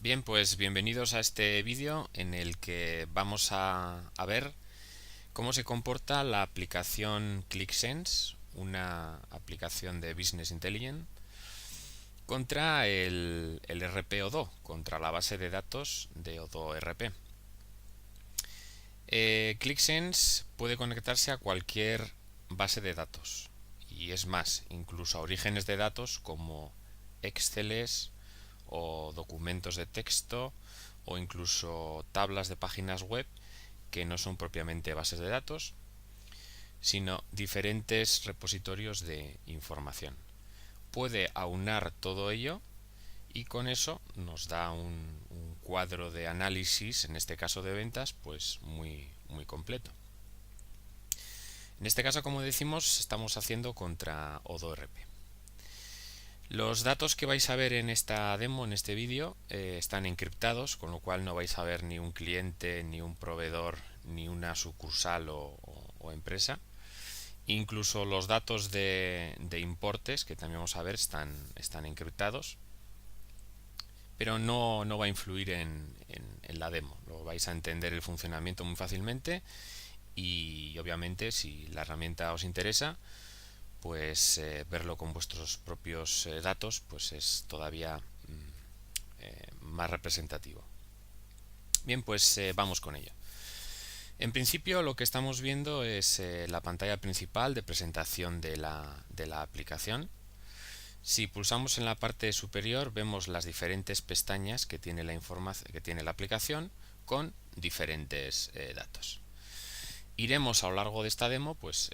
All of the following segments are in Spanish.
Bien, pues bienvenidos a este vídeo en el que vamos a ver cómo se comporta la aplicación ClickSense, una aplicación de Business Intelligence, contra el RP Odoo, contra la base de datos de Odoo RP. ClickSense puede conectarse a cualquier base de datos, y es más, incluso a orígenes de datos como Exceles o documentos de texto o incluso tablas de páginas web que no son propiamente bases de datos, sino diferentes repositorios de información. Puede aunar todo ello y con eso nos da un cuadro de análisis, en este caso de ventas, pues muy completo. En este caso, como decimos, estamos haciendo contra Odoo RP. Los datos que vais a ver en esta demo, en este vídeo, están encriptados, con lo cual no vais a ver ni un cliente, ni un proveedor, ni una sucursal o empresa. Incluso los datos de importes, que también vamos a ver, están encriptados, pero no va a influir en la demo. Lo vais a entender el funcionamiento muy fácilmente y obviamente si la herramienta os interesa, pues verlo con vuestros propios datos pues es todavía más representativo. Bien, pues vamos con ello. En principio lo que estamos viendo es la pantalla principal de presentación de la aplicación. Si pulsamos en la parte superior vemos las diferentes pestañas que tiene que tiene la aplicación con diferentes datos. Iremos a lo largo de esta demo pues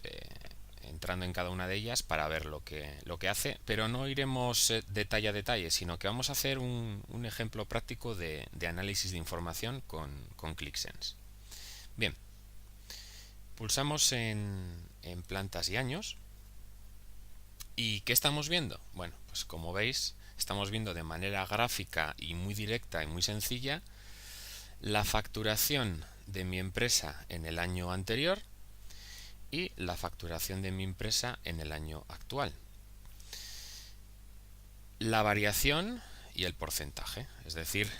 entrando en cada una de ellas para ver lo que hace, pero no iremos detalle a detalle, sino que vamos a hacer un ejemplo práctico de análisis de información con ClickSense. Bien, pulsamos en plantas y años. ¿Y qué estamos viendo? Bueno, pues como veis, estamos viendo de manera gráfica y muy directa y muy sencilla la facturación de mi empresa en el año anterior y la facturación de mi empresa en el año actual. La variación y el porcentaje, es decir,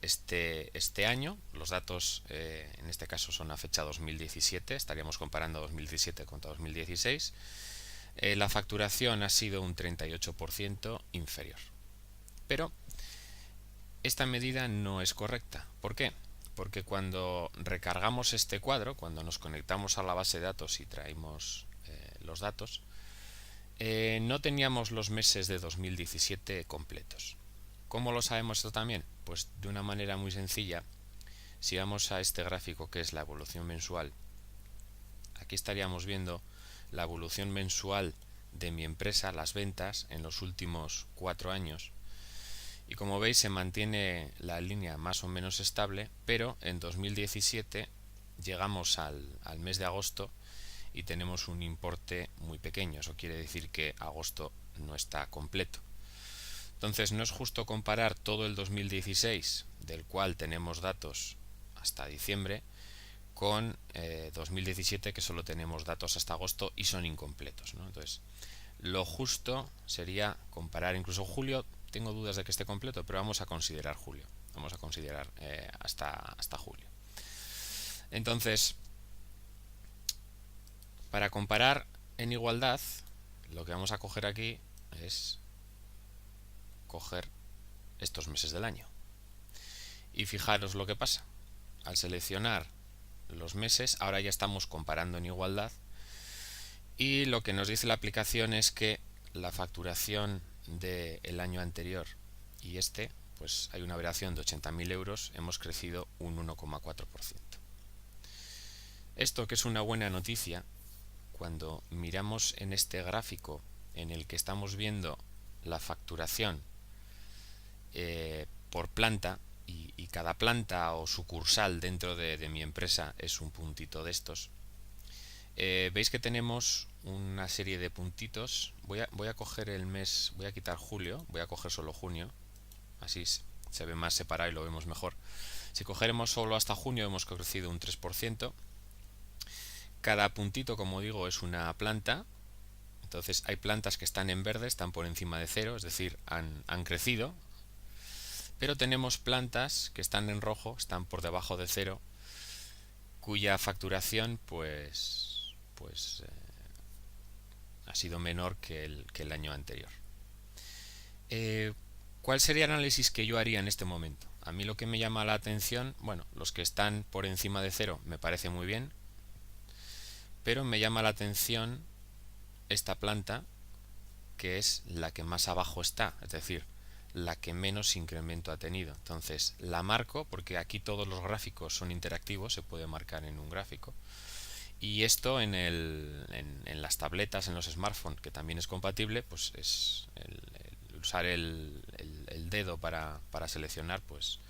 este año, los datos en este caso son a fecha 2017, estaríamos comparando 2017 contra 2016, la facturación ha sido un 38% inferior. Pero esta medida no es correcta. ¿Por qué? Porque cuando recargamos este cuadro, cuando nos conectamos a la base de datos y traemos los datos, no teníamos los meses de 2017 completos. ¿Cómo lo sabemos esto también? Pues de una manera muy sencilla. Si vamos a este gráfico que es la evolución mensual, aquí estaríamos viendo la evolución mensual de mi empresa, las ventas, en los últimos 4 años. Y como veis se mantiene la línea más o menos estable, pero en 2017 llegamos al mes de agosto y tenemos un importe muy pequeño. Eso quiere decir que agosto no está completo. Entonces no es justo comparar todo el 2016, del cual tenemos datos hasta diciembre, con 2017, que solo tenemos datos hasta agosto y son incompletos, ¿no? Entonces lo justo sería comparar incluso julio. Tengo dudas de que esté completo, pero vamos a considerar julio. Vamos a considerar hasta julio. Entonces, para comparar en igualdad, lo que vamos a coger aquí es coger estos meses del año. Y fijaros lo que pasa. Al seleccionar los meses, ahora ya estamos comparando en igualdad. Y lo que nos dice la aplicación es que la facturación del año anterior y pues hay una variación de 80.000 euros, hemos crecido un 1,4%. Esto, que es una buena noticia, cuando miramos en este gráfico en el que estamos viendo la facturación por planta, y cada planta o sucursal dentro de mi empresa es un puntito de estos, veis que tenemos una serie de puntitos. Voy a coger el mes, voy a quitar julio, voy a coger solo junio, así se ve más separado y lo vemos mejor. Si cogeremos solo hasta junio hemos crecido un 3%. Cada puntito, como digo, es una planta. Entonces hay plantas que están en verde, están por encima de cero, es decir, han crecido. Pero tenemos plantas que están en rojo, están por debajo de cero, cuya facturación ha sido menor que el año anterior. Eh, ¿Cuál sería el análisis que yo haría en este momento? A mí lo que me llama la atención, bueno, los que están por encima de cero me parece muy bien, pero me llama la atención esta planta, que es la que más abajo está, es decir, la que menos incremento ha tenido. Entonces la marco, porque aquí todos los gráficos son interactivos, se puede marcar en un gráfico. Y esto en las tabletas, en los smartphones, que también es compatible, pues es usar el dedo para seleccionar, pues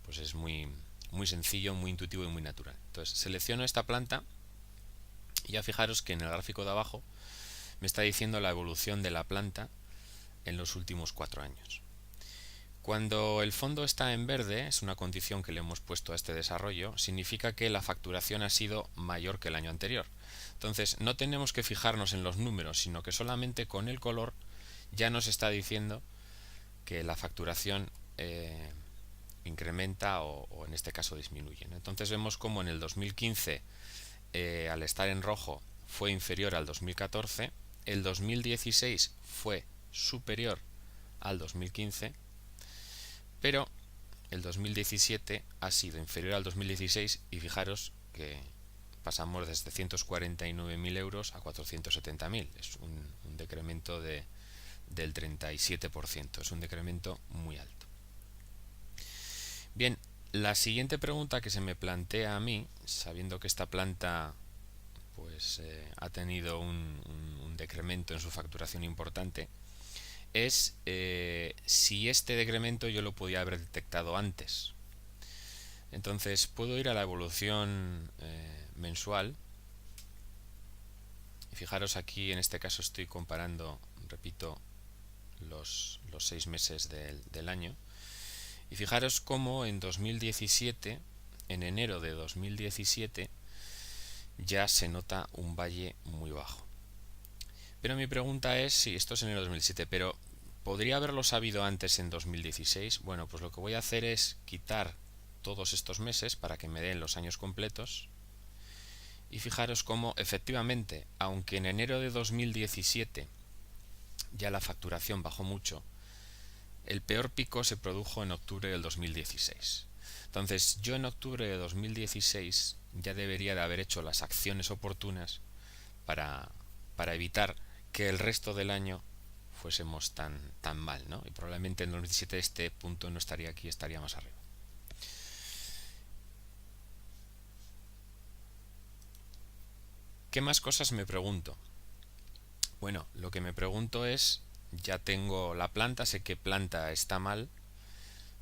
es muy sencillo, muy intuitivo y muy natural. Entonces selecciono esta planta y ya fijaros que en el gráfico de abajo me está diciendo la evolución de la planta en los últimos 4 años. Cuando el fondo está en verde, es una condición que le hemos puesto a este desarrollo, significa que la facturación ha sido mayor que el año anterior. Entonces no tenemos que fijarnos en los números, sino que solamente con el color ya nos está diciendo que la facturación incrementa o en este caso disminuye, ¿no? Entonces vemos como en el 2015 al estar en rojo fue inferior al 2014, el 2016 fue superior al 2015, pero el 2017 ha sido inferior al 2016 y fijaros que pasamos desde 149.000 euros a 470.000. Es un decremento del 37%, es un decremento muy alto. Bien, la siguiente pregunta que se me plantea a mí, sabiendo que esta planta ha tenido un decremento en su facturación importante, es si este decremento yo lo podía haber detectado antes. Entonces puedo ir a la evolución mensual y fijaros aquí, en este caso estoy comparando, repito, los 6 meses del año, y fijaros cómo en 2017, en enero de 2017, ya se nota un valle muy bajo. Pero mi pregunta es, sí, esto es en el 2007, pero ¿podría haberlo sabido antes en 2016? Bueno, pues lo que voy a hacer es quitar todos estos meses para que me den los años completos. Y fijaros cómo efectivamente, aunque en enero de 2017 ya la facturación bajó mucho, el peor pico se produjo en octubre del 2016. Entonces yo en octubre de 2016 ya debería de haber hecho las acciones oportunas para evitar que el resto del año fuésemos tan mal, ¿no? Y probablemente en 2017 este punto no estaría aquí, estaría más arriba. ¿Qué más cosas me pregunto? Bueno, lo que me pregunto es, ya tengo la planta, sé que planta está mal,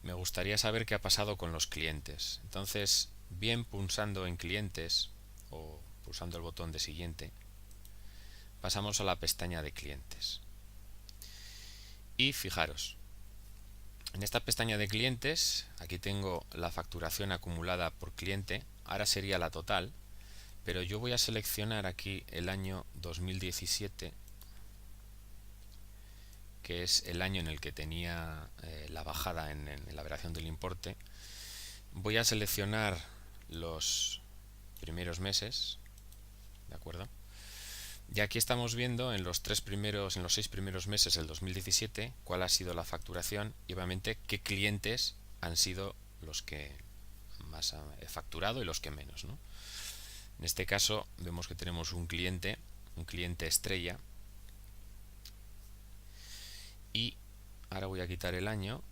me gustaría saber qué ha pasado con los clientes. Entonces, bien pulsando en clientes o pulsando el botón de siguiente, pasamos a la pestaña de clientes. Y fijaros, en esta pestaña de clientes, aquí tengo la facturación acumulada por cliente, ahora sería la total, pero yo voy a seleccionar aquí el año 2017, que es el año en el que tenía la bajada en la variación del importe. Voy a seleccionar los primeros meses, ¿de acuerdo? Y aquí estamos viendo en los 6 primeros meses del 2017 cuál ha sido la facturación y obviamente qué clientes han sido los que más he facturado y los que menos, ¿no? En este caso vemos que tenemos un cliente estrella, y ahora voy a quitar el año.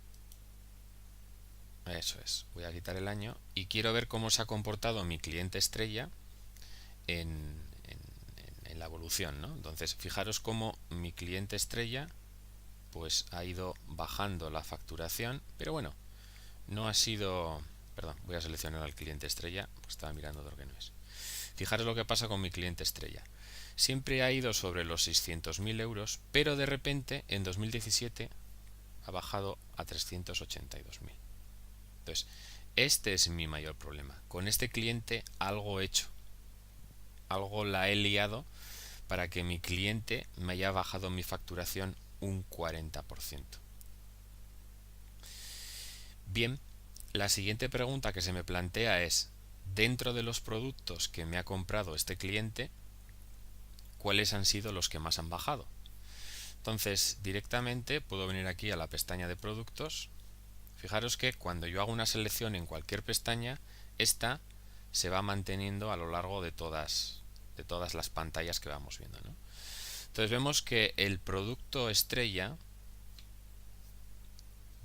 Eso es, voy a quitar el año y quiero ver cómo se ha comportado mi cliente estrella en la evolución, ¿no? Entonces fijaros cómo mi cliente estrella pues ha ido bajando la facturación, pero bueno, no ha sido... Perdón, voy a seleccionar al cliente estrella, porque estaba mirando otro que no es. Fijaros lo que pasa con mi cliente estrella. Siempre ha ido sobre los 600.000 euros, pero de repente en 2017 ha bajado a 382.000. Entonces, este es mi mayor problema. Con este cliente algo he hecho, algo la he liado para que mi cliente me haya bajado mi facturación un 40%. Bien, la siguiente pregunta que se me plantea es, dentro de los productos que me ha comprado este cliente, ¿cuáles han sido los que más han bajado? Entonces, directamente puedo venir aquí a la pestaña de productos. Fijaros que cuando yo hago una selección en cualquier pestaña, esta se va manteniendo a lo largo de todas las pantallas que vamos viendo, ¿no? Entonces vemos que el producto estrella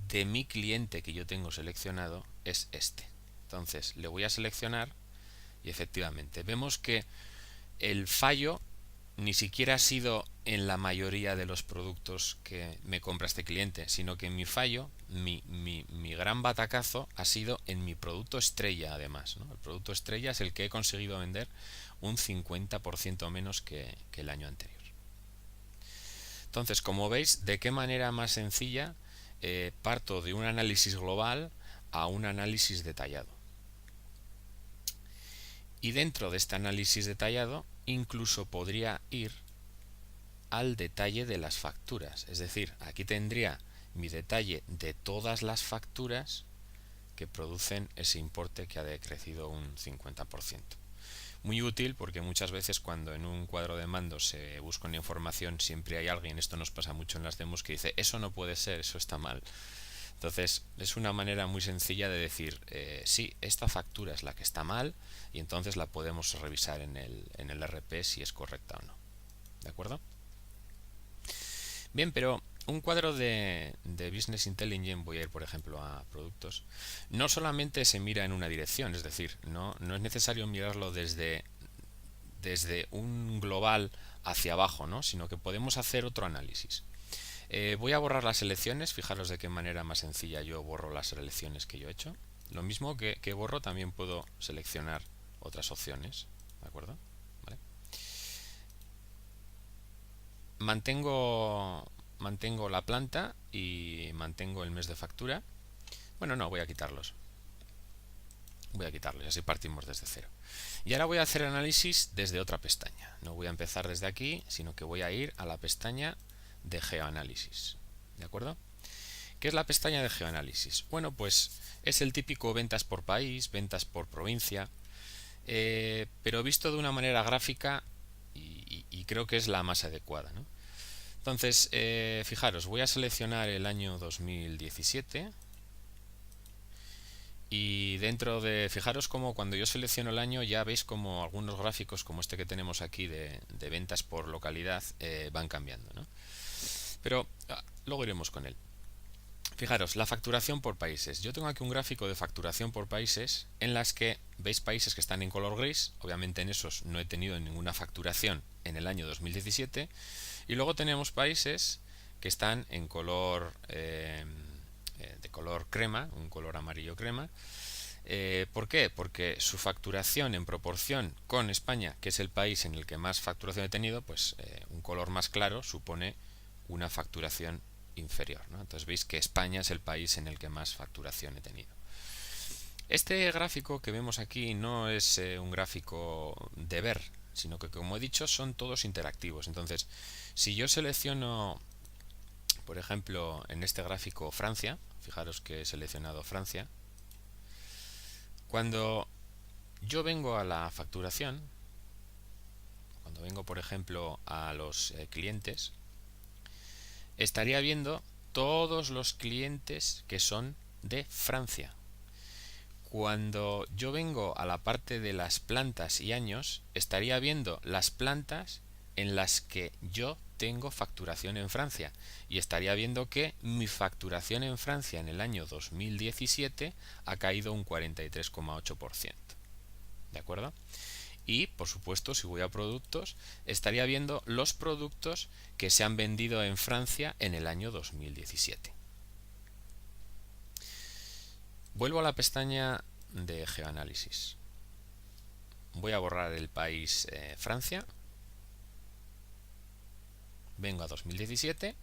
de mi cliente que yo tengo seleccionado es este. Entonces le voy a seleccionar y efectivamente vemos que el fallo ni siquiera ha sido en la mayoría de los productos que me compra este cliente, sino que mi fallo, mi gran batacazo ha sido en mi producto estrella además, ¿no? El producto estrella es el que he conseguido vender un 50% menos que el año anterior. Entonces, como veis, de qué manera más sencilla parto de un análisis global a un análisis detallado. Y dentro de este análisis detallado, incluso podría ir al detalle de las facturas. Es decir, aquí tendría mi detalle de todas las facturas que producen ese importe que ha decrecido un 50%. Muy útil porque muchas veces cuando en un cuadro de mando se busca una información siempre hay alguien, esto nos pasa mucho en las demos, que dice eso no puede ser, eso está mal. Entonces es una manera muy sencilla de decir sí, esta factura es la que está mal y entonces la podemos revisar en el RP si es correcta o no. ¿De acuerdo? Bien, pero un cuadro de Business Intelligence, voy a ir por ejemplo a productos, no solamente se mira en una dirección, es decir, no es necesario mirarlo desde un global hacia abajo, ¿no? Sino que podemos hacer otro análisis. Voy a borrar las selecciones, fijaros de qué manera más sencilla yo borro las selecciones que yo he hecho. Lo mismo que borro, también puedo seleccionar otras opciones, ¿de acuerdo? ¿Vale? Mantengo la planta y mantengo el mes de factura. Bueno, no, voy a quitarlos. Voy a quitarlos y así partimos desde cero. Y ahora voy a hacer análisis desde otra pestaña. No voy a empezar desde aquí, sino que voy a ir a la pestaña de geoanálisis. ¿De acuerdo? ¿Qué es la pestaña de geoanálisis? Bueno, pues es el típico ventas por país, ventas por provincia, pero visto de una manera gráfica y creo que es la más adecuada, ¿no? Entonces, fijaros, voy a seleccionar el año 2017 y fijaros como cuando yo selecciono el año ya veis como algunos gráficos como este que tenemos aquí de ventas por localidad van cambiando, ¿no? Pero luego iremos con él. Fijaros, la facturación por países. Yo tengo aquí un gráfico de facturación por países en las que veis países que están en color gris. Obviamente en esos no he tenido ninguna facturación en el año 2017. Y luego tenemos países que están en color de color crema, un color amarillo crema. ¿Por qué? Porque su facturación en proporción con España, que es el país en el que más facturación he tenido, pues un color más claro supone una facturación inferior, ¿no? Entonces veis que España es el país en el que más facturación he tenido. Este gráfico que vemos aquí no es un gráfico de ver, sino que, como he dicho, son todos interactivos. Entonces, si yo selecciono, por ejemplo, en este gráfico Francia, fijaros que he seleccionado Francia, cuando yo vengo a la facturación, cuando vengo, por ejemplo, a los clientes, estaría viendo todos los clientes que son de Francia. Cuando yo vengo a la parte de las plantas y años, estaría viendo las plantas en las que yo tengo facturación en Francia y estaría viendo que mi facturación en Francia en el año 2017 ha caído un 43,8%. ¿De acuerdo? Y, por supuesto, si voy a productos, estaría viendo los productos que se han vendido en Francia en el año 2017. Vuelvo a la pestaña de geoanálisis. Voy a borrar el país Francia. Vengo a 2017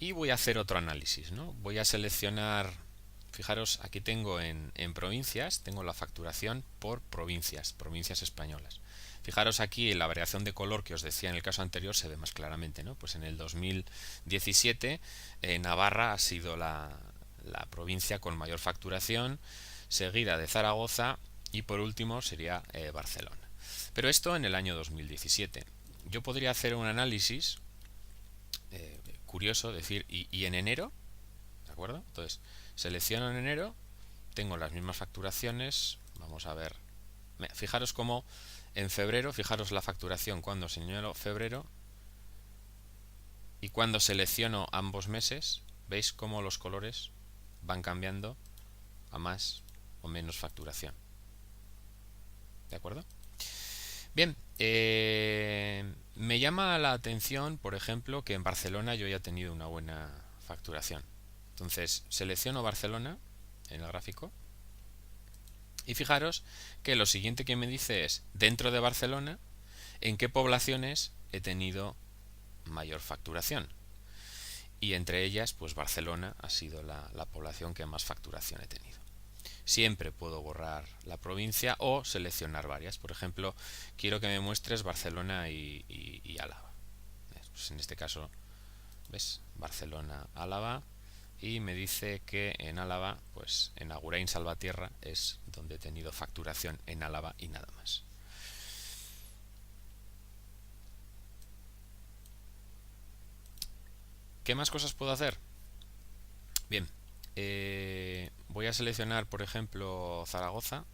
y voy a hacer otro análisis, ¿no? Voy a seleccionar, fijaros, aquí tengo en provincias, tengo la facturación por provincias españolas. Fijaros aquí en la variación de color que os decía en el caso anterior se ve más claramente, ¿no? Pues en el 2017 Navarra ha sido la provincia con mayor facturación, seguida de Zaragoza y por último sería Barcelona. Pero esto en el año 2017. Yo podría hacer un análisis curioso, decir, y en enero, ¿de acuerdo? Entonces, selecciono en enero, tengo las mismas facturaciones, vamos a ver, fijaros cómo en febrero, fijaros la facturación cuando señalo febrero y cuando selecciono ambos meses, veis cómo los colores van cambiando a más o menos facturación. ¿De acuerdo? Bien, me llama la atención, por ejemplo, que en Barcelona yo haya tenido una buena facturación. Entonces, selecciono Barcelona en el gráfico y fijaros que lo siguiente que me dice es, dentro de Barcelona, en qué poblaciones he tenido mayor facturación. Y entre ellas, pues Barcelona ha sido la población que más facturación he tenido. Siempre puedo borrar la provincia o seleccionar varias. Por ejemplo, quiero que me muestres Barcelona y Álava. Pues en este caso, ¿ves? Barcelona, Álava. Y me dice que en Álava, pues en Agurain Salvatierra es donde he tenido facturación en Álava y nada más. ¿Qué más cosas puedo hacer? Bien, voy a seleccionar, por ejemplo, Zaragoza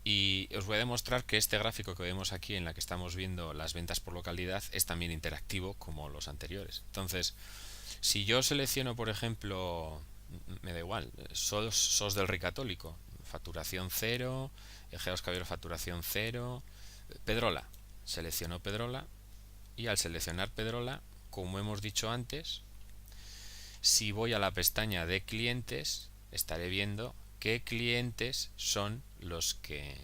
y os voy a demostrar que este gráfico que vemos aquí, en la que estamos viendo las ventas por localidad, es también interactivo como los anteriores. Entonces, si yo selecciono, por ejemplo, me da igual, Sos del Rey Católico, facturación 0, Egeos Caballero, facturación 0, Pedrola, selecciono Pedrola y al seleccionar Pedrola, como hemos dicho antes, si voy a la pestaña de clientes, estaré viendo qué clientes son los que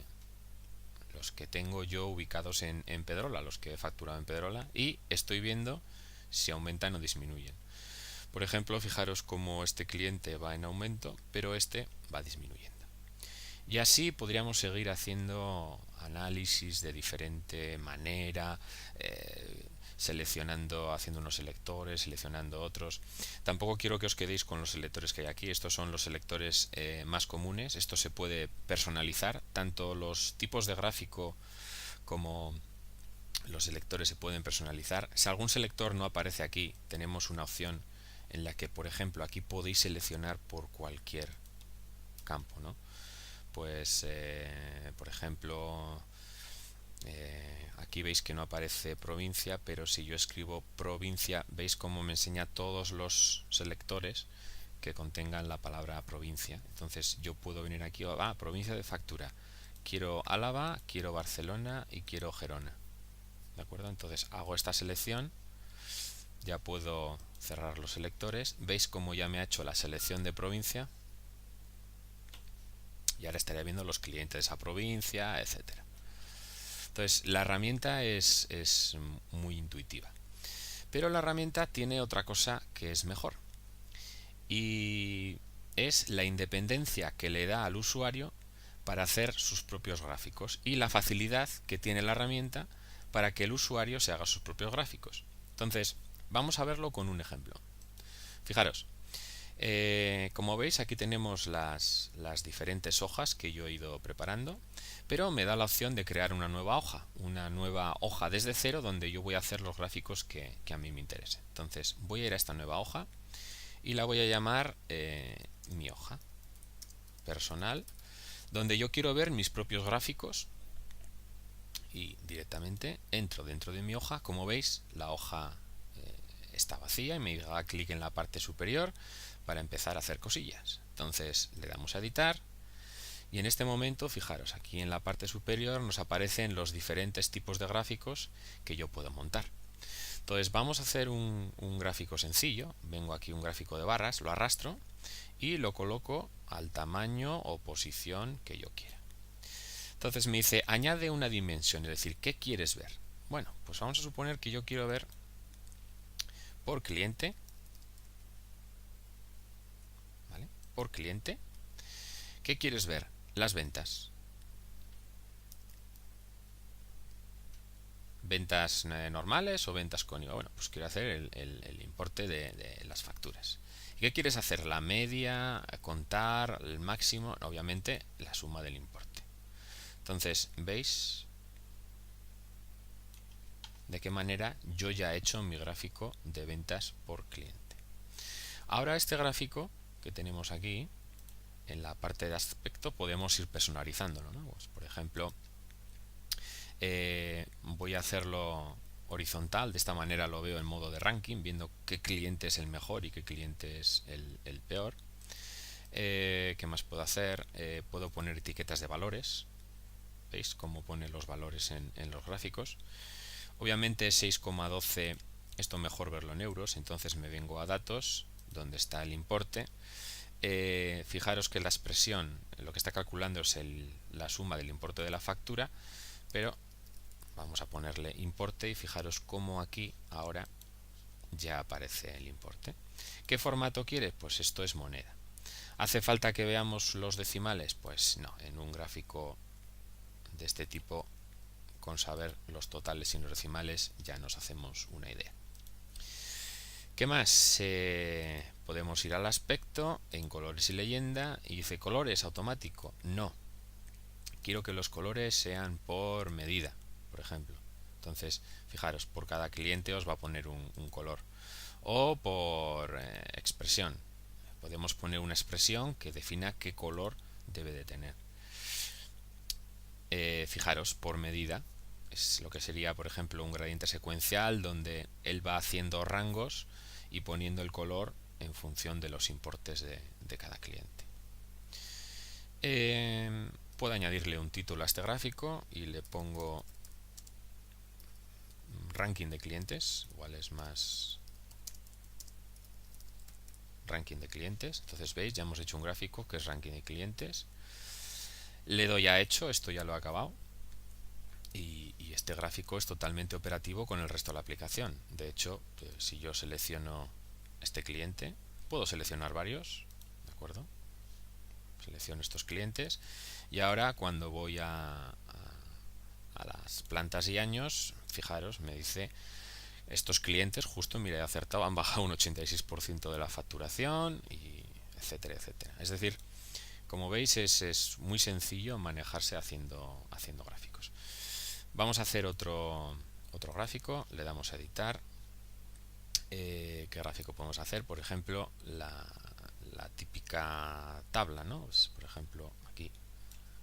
tengo yo ubicados en Pedrola, los que he facturado en Pedrola, y estoy viendo si aumentan o disminuyen. Por ejemplo, fijaros cómo este cliente va en aumento, pero este va disminuyendo. Y así podríamos seguir haciendo análisis de diferente manera, seleccionando, haciendo unos selectores, seleccionando otros. Tampoco quiero que os quedéis con los selectores que hay aquí. Estos son los selectores más comunes. Esto se puede personalizar. Tanto los tipos de gráfico como los selectores se pueden personalizar. Si algún selector no aparece aquí, tenemos una opción en la que, por ejemplo, aquí podéis seleccionar por cualquier campo, ¿no? Pues, por ejemplo, aquí veis que no aparece provincia, pero si yo escribo provincia, veis cómo me enseña todos los selectores que contengan la palabra provincia. Entonces yo puedo venir aquí, provincia de factura, quiero Álava, quiero Barcelona y quiero Gerona. ¿De acuerdo? Entonces hago esta selección, ya puedo cerrar los selectores, veis cómo ya me ha hecho la selección de provincia y ahora estaría viendo los clientes de esa provincia, etcétera. Entonces la herramienta es muy intuitiva, pero la herramienta tiene otra cosa que es mejor y es la independencia que le da al usuario para hacer sus propios gráficos y la facilidad que tiene la herramienta para que el usuario se haga sus propios gráficos. Entonces vamos a verlo con un ejemplo. Fijaros, como veis aquí tenemos las diferentes hojas que yo he ido preparando, pero me da la opción de crear una nueva hoja desde cero donde yo voy a hacer los gráficos que a mí me interesen. Entonces voy a ir a esta nueva hoja y la voy a llamar mi hoja personal, donde yo quiero ver mis propios gráficos y directamente entro dentro de mi hoja. Como veis, la hoja está vacía y me da clic en la parte superior para empezar a hacer cosillas. Entonces le damos a editar y en este momento, fijaros, aquí en la parte superior nos aparecen los diferentes tipos de gráficos que yo puedo montar. Entonces vamos a hacer un gráfico sencillo. Vengo aquí un gráfico de barras, lo arrastro y lo coloco al tamaño o posición que yo quiera. Entonces me dice añade una dimensión, es decir, ¿qué quieres ver? Bueno, pues vamos a suponer que yo quiero ver por cliente, ¿vale? Por cliente, ¿qué quieres ver? Las ventas. ventas normales o ventas con IVA. Bueno, pues quiero hacer el importe de las facturas. ¿Y qué quieres hacer? ¿La media? ¿Contar? ¿El máximo? Obviamente la suma del importe. Entonces, ¿veis de qué manera yo ya he hecho mi gráfico de ventas por cliente? Ahora este gráfico que tenemos aquí, en la parte de aspecto, podemos ir personalizándolo, ¿no? Pues, por ejemplo, voy a hacerlo horizontal, de esta manera lo veo en modo de ranking, viendo qué cliente es el mejor y qué cliente es el peor. ¿Qué más puedo hacer? Puedo poner etiquetas de valores. ¿Veis cómo pone los valores en los gráficos? Obviamente 6,12, esto mejor verlo en euros, entonces me vengo a datos, donde está el importe. Fijaros que la expresión, lo que está calculando es la suma del importe de la factura, pero vamos a ponerle importe y fijaros cómo aquí ahora ya aparece el importe. ¿Qué formato quiere? Pues esto es moneda. ¿Hace falta que veamos los decimales? Pues no, en un gráfico de este tipo, con saber los totales y los decimales ya nos hacemos una idea. ¿Qué más? Podemos ir al aspecto, en colores y leyenda, y dice colores automático. No, quiero que los colores sean por medida, por ejemplo. Entonces, fijaros, por cada cliente os va a poner un color. O por expresión. Podemos poner una expresión que defina qué color debe de tener. Fijaros, por medida, es lo que sería, por ejemplo, un gradiente secuencial donde él va haciendo rangos y poniendo el color en función de los importes de cada cliente. Puedo añadirle un título a este gráfico y le pongo ranking de clientes, igual es más ranking de clientes. Entonces veis, ya hemos hecho un gráfico que es ranking de clientes. Le doy a hecho, esto ya lo he acabado. Y este gráfico es totalmente operativo con el resto de la aplicación. De hecho, si yo selecciono este cliente, puedo seleccionar varios, ¿de acuerdo? Selecciono estos clientes y ahora cuando voy a las plantas y años, fijaros, me dice estos clientes, justo, mira, he acertado, han bajado un 86% de la facturación, y etcétera, etcétera. Es decir, como veis, es muy sencillo manejarse haciendo gráficos. Vamos a hacer otro gráfico, le damos a editar. ¿Qué gráfico podemos hacer? Por ejemplo, la típica tabla, ¿no? Pues, por ejemplo, aquí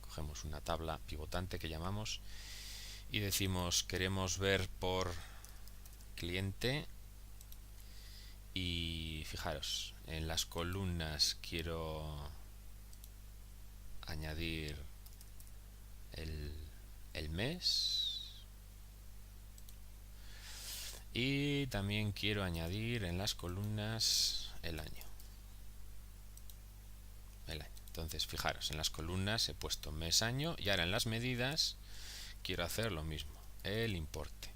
cogemos una tabla pivotante que llamamos y decimos queremos ver por cliente, y fijaros, en las columnas quiero añadir el mes y también quiero añadir en las columnas el año. Entonces fijaros, en las columnas he puesto mes, año, y ahora en las medidas quiero hacer lo mismo, el importe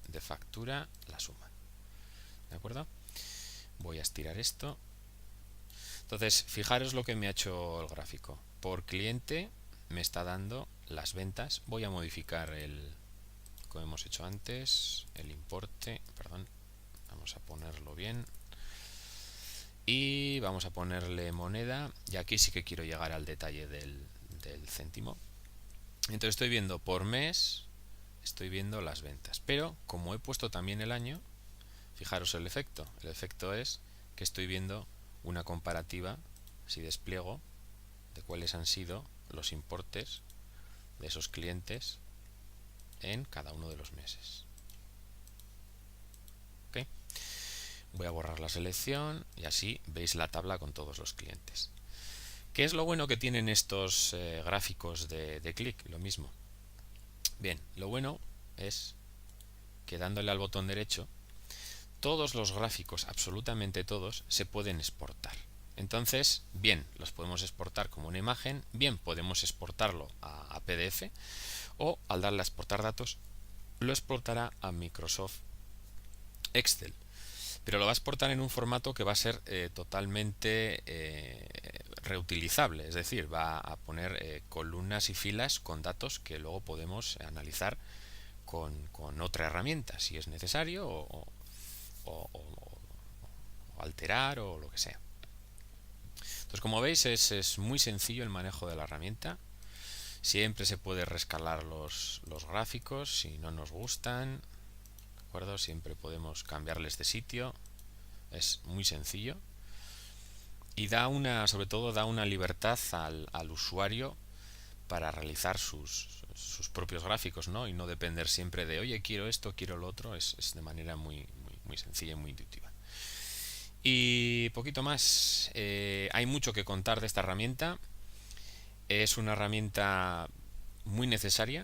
de factura, la suma, ¿de acuerdo? Voy a estirar esto. Entonces fijaros lo que me ha hecho el gráfico. Por cliente me está dando las ventas. Voy a modificar como hemos hecho antes, el importe, perdón, vamos a ponerlo bien y vamos a ponerle moneda, y aquí sí que quiero llegar al detalle del céntimo. Entonces estoy viendo por mes, estoy viendo las ventas, pero como he puesto también el año, fijaros el efecto es que estoy viendo una comparativa, si despliego, de cuáles han sido los importes de esos clientes en cada uno de los meses. ¿Okay? Voy a borrar la selección y así veis la tabla con todos los clientes. ¿Qué es lo bueno que tienen estos gráficos de clic? Lo mismo. Bien, lo bueno es que dándole al botón derecho, todos los gráficos, absolutamente todos, se pueden exportar. Entonces, bien, los podemos exportar como una imagen, bien podemos exportarlo a PDF, o al darle a exportar datos, lo exportará a Microsoft Excel. Pero lo va a exportar en un formato que va a ser totalmente reutilizable, es decir, va a poner columnas y filas con datos que luego podemos analizar con otra herramienta si es necesario, o alterar o lo que sea. Entonces, como veis, es muy sencillo el manejo de la herramienta. Siempre se puede rescalar los gráficos si no nos gustan, ¿de acuerdo? Siempre podemos cambiarles de sitio. Es muy sencillo y sobre todo da una libertad al usuario para realizar sus propios gráficos, ¿no? Y no depender siempre de, oye, quiero esto, quiero lo otro. Es de manera muy sencilla y muy intuitiva. Y poquito más. Hay mucho que contar de esta herramienta. Es una herramienta muy necesaria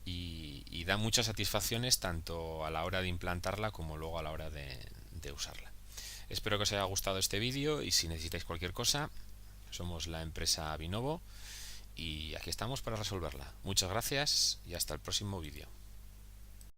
y da muchas satisfacciones tanto a la hora de implantarla como luego a la hora de usarla. Espero que os haya gustado este vídeo y si necesitáis cualquier cosa, somos la empresa Binovo y aquí estamos para resolverla. Muchas gracias y hasta el próximo vídeo.